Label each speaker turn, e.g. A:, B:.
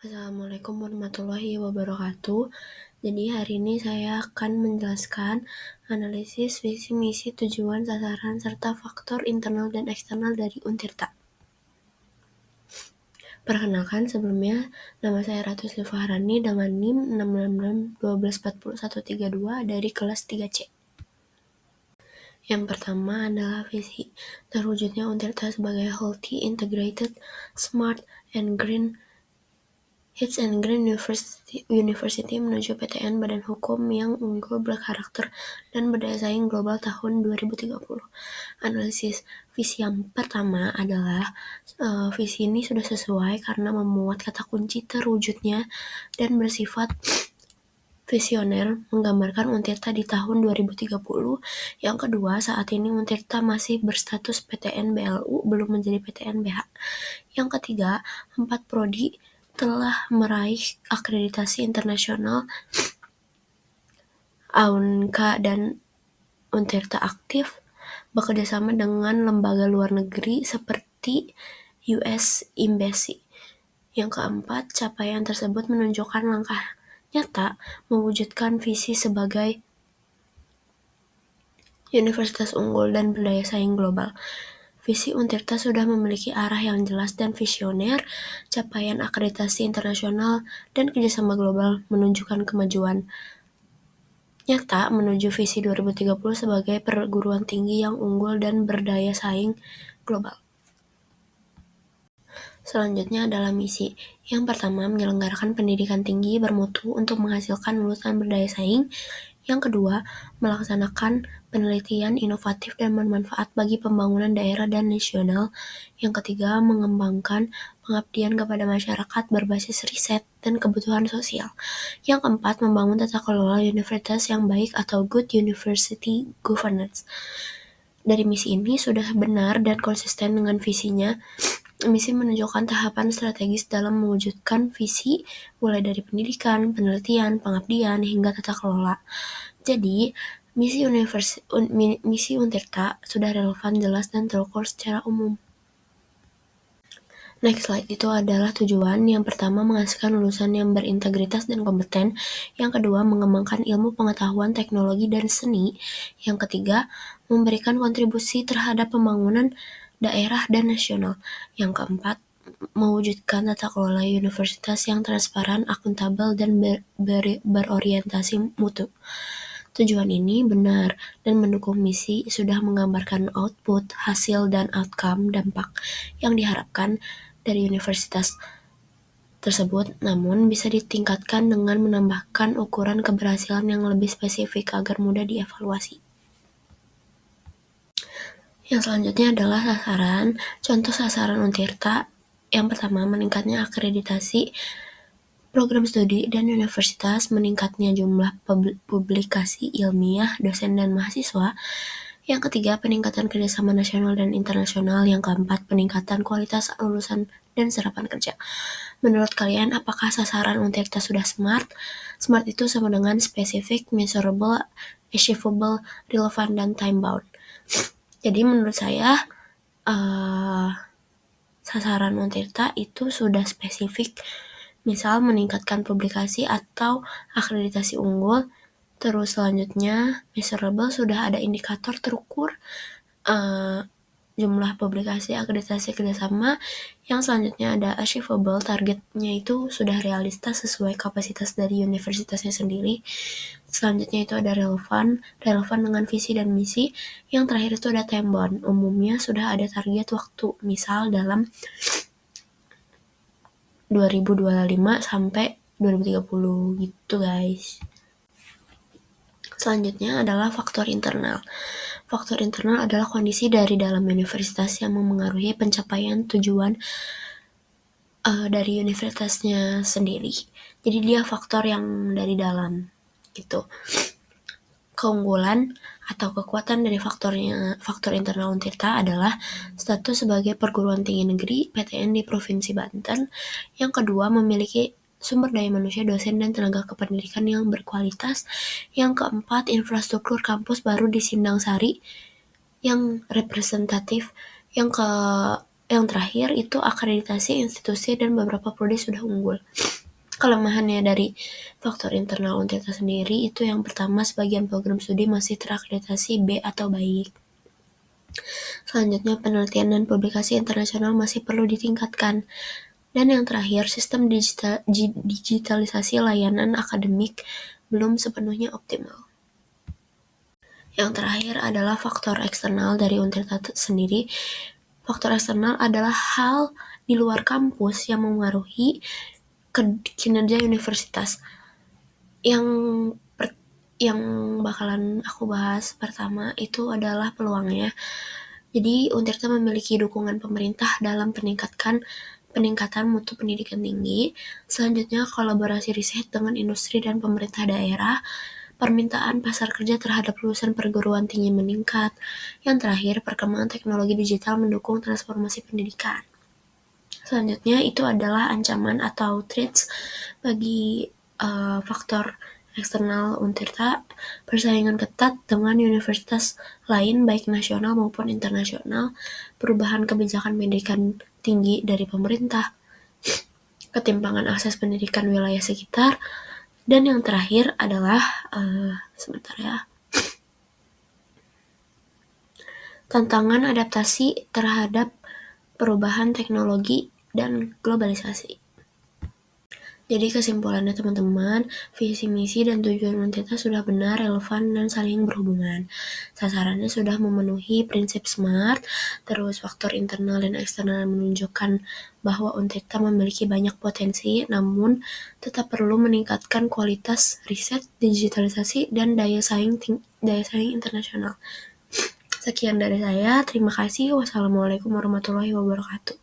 A: Assalamualaikum warahmatullahi wabarakatuh. Jadi hari ini saya akan menjelaskan analisis visi misi tujuan sasaran serta faktor internal dan eksternal dari Untirta. Perkenalkan sebelumnya, nama saya Ratu Silvaharani dengan NIM 666124132 dari kelas 3C. Yang pertama adalah visi terwujudnya Untirta sebagai healthy, integrated, smart, and green Hits and Green University menuju PTN Badan Hukum yang unggul, berkarakter, dan berdaya saing global tahun 2030. Analisis visi yang pertama adalah visi ini sudah sesuai karena memuat kata kunci terwujudnya dan bersifat visioner, menggambarkan Untirta di tahun 2030. Yang kedua, saat ini Untirta masih berstatus PTN BLU, belum menjadi PTN BH. Yang ketiga, 4 prodi telah meraih akreditasi internasional. AUNKA dan Untirta aktif bekerjasama dengan lembaga luar negeri seperti US Embassy. Yang keempat, capaian tersebut menunjukkan langkah nyata mewujudkan visi sebagai universitas unggul dan berdaya saing global. Visi Untirta sudah memiliki arah yang jelas dan visioner, capaian akreditasi internasional, dan kerjasama global menunjukkan kemajuan nyata menuju visi 2030 sebagai perguruan tinggi yang unggul dan berdaya saing global. Selanjutnya adalah misi. Yang pertama, menyelenggarakan pendidikan tinggi bermutu untuk menghasilkan lulusan berdaya saing. Yang kedua, melaksanakan penelitian inovatif dan bermanfaat bagi pembangunan daerah dan nasional. Yang ketiga, mengembangkan pengabdian kepada masyarakat berbasis riset dan kebutuhan sosial. Yang keempat, membangun tata kelola universitas yang baik atau good university governance. Dari misi ini sudah benar dan konsisten dengan visinya. Misi menunjukkan tahapan strategis dalam mewujudkan visi, mulai dari pendidikan, penelitian, pengabdian, hingga tata kelola. Jadi, misi Untirta sudah relevan, jelas, dan terukur secara umum. Next slide itu adalah tujuan. Yang pertama, menghasilkan lulusan yang berintegritas dan kompeten. Yang kedua, mengembangkan ilmu pengetahuan, teknologi, dan seni. Yang ketiga, memberikan kontribusi terhadap pembangunan daerah dan nasional. Yang keempat, mewujudkan tata kelola universitas yang transparan, akuntabel, dan berorientasi mutu. Tujuan ini benar dan mendukung misi, sudah menggambarkan output, hasil, dan outcome dampak yang diharapkan dari universitas tersebut, namun bisa ditingkatkan dengan menambahkan ukuran keberhasilan yang lebih spesifik agar mudah dievaluasi. Yang selanjutnya adalah sasaran. Contoh sasaran Untirta. Yang pertama, meningkatnya akreditasi program studi dan universitas, meningkatnya jumlah publikasi ilmiah, dosen, dan mahasiswa. Yang ketiga, peningkatan kerjasama nasional dan internasional. Yang keempat, peningkatan kualitas lulusan dan serapan kerja. Menurut kalian, apakah sasaran Untirta sudah smart? Smart itu sama dengan specific, measurable, achievable, relevant, dan time-bound. Jadi menurut saya, sasaran Untirta itu sudah spesifik, misal meningkatkan publikasi atau akreditasi unggul. Terus selanjutnya, measurable, sudah ada indikator terukur, jumlah publikasi, akreditasi, kerjasama. Yang selanjutnya ada achievable, targetnya itu sudah realistis sesuai kapasitas dari universitasnya sendiri. Selanjutnya itu ada relevan dengan visi dan misi. Yang terakhir itu ada time-bound, umumnya sudah ada target waktu, misal dalam 2025 sampai 2030 gitu guys. Selanjutnya adalah faktor internal. Faktor internal adalah kondisi dari dalam universitas yang memengaruhi pencapaian tujuan dari universitasnya sendiri. Jadi dia faktor yang dari dalam gitu. Keunggulan atau kekuatan dari faktor internal Untirta adalah status sebagai perguruan tinggi negeri PTN di Provinsi Banten. Yang kedua, memiliki sumber daya manusia, dosen, dan tenaga kependidikan yang berkualitas. Yang keempat, infrastruktur kampus baru di Sindang Sari yang representatif. Yang terakhir itu akreditasi institusi dan beberapa prodi sudah unggul. Kelemahannya dari faktor internal Untirta sendiri itu yang pertama, sebagian program studi masih terakreditasi B atau baik. Selanjutnya, penelitian dan publikasi internasional masih perlu ditingkatkan. Dan yang terakhir, sistem digitalisasi layanan akademik belum sepenuhnya optimal. Yang terakhir adalah faktor eksternal dari Untirta sendiri. Faktor eksternal adalah hal di luar kampus yang memengaruhi kinerja universitas. Yang bakalan aku bahas pertama itu adalah peluangnya. Jadi Untirta memiliki dukungan pemerintah dalam peningkatan mutu pendidikan tinggi. Selanjutnya, kolaborasi riset dengan industri dan pemerintah daerah. Permintaan pasar kerja terhadap lulusan perguruan tinggi meningkat. Yang terakhir, perkembangan teknologi digital mendukung transformasi pendidikan. Selanjutnya itu adalah ancaman atau threats bagi faktor eksternal Untirta. Persaingan ketat dengan universitas lain baik nasional maupun internasional, perubahan kebijakan pendidikan tinggi dari pemerintah, ketimpangan akses pendidikan wilayah sekitar, dan yang terakhir adalah tantangan adaptasi terhadap perubahan teknologi dan globalisasi. Jadi kesimpulannya teman-teman, visi misi dan tujuan Untirta sudah benar, relevan, dan saling berhubungan. Sasarannya sudah memenuhi prinsip SMART, terus faktor internal dan eksternal menunjukkan bahwa Untirta memiliki banyak potensi, namun tetap perlu meningkatkan kualitas riset, digitalisasi, dan daya saing internasional. Sekian dari saya, terima kasih. Wassalamualaikum warahmatullahi wabarakatuh.